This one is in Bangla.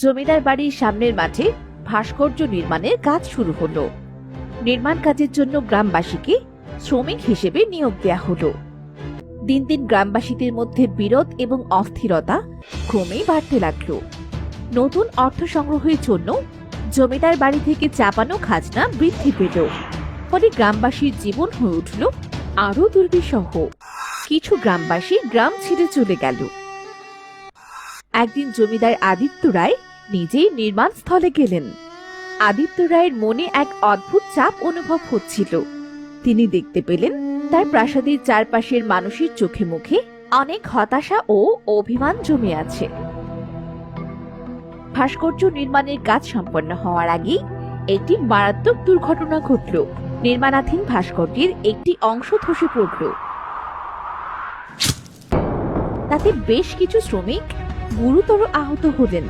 জমিদার বাড়ির সামনের মাঠে ভাস্কর্য নির্মাণের কাজ শুরু হলো। নির্মাণ কাজের জন্য গ্রামবাসীকে শ্রমিক হিসেবে নিয়োগ দেয়া হলো। দিন দিন গ্রামবাসীদের মধ্যে বিরোধ এবং অস্থিরতা ক্রমেই বাড়তে লাগলো। নতুন অর্থ সংগ্রহের জন্য জমিদার বাড়ি থেকে চাপানো খাজনা বৃদ্ধি পেল। ফলে গ্রামবাসীর জীবন হয়ে উঠল আরো দুর্বিষহ। কিছু গ্রামবাসী গ্রাম ছেড়ে চলে গেল। একদিন জমিদার আদিত্য রায় নিজেই নির্মাণ স্থলে গেলেন। আদিত্য রায়ের মনে এক অদ্ভুত চাপ অনুভব হচ্ছিল। তিনি দেখতে পেলেন তার প্রাসাদের চারপাশের মানুষের চোখে মুখে অনেক হতাশা ও অভিমান জমে আছে। ভাস্কর্য নির্মাণের কাজ সম্পন্ন হওয়ার আগেই একটি মারাত্মক দুর্ঘটনা ঘটল। নির্মাণাধীন ভাস্কর্যের একটি অংশ ধসে পড়ল। তাতে বেশ কিছু শ্রমিক গুরুতর আহত হলেন।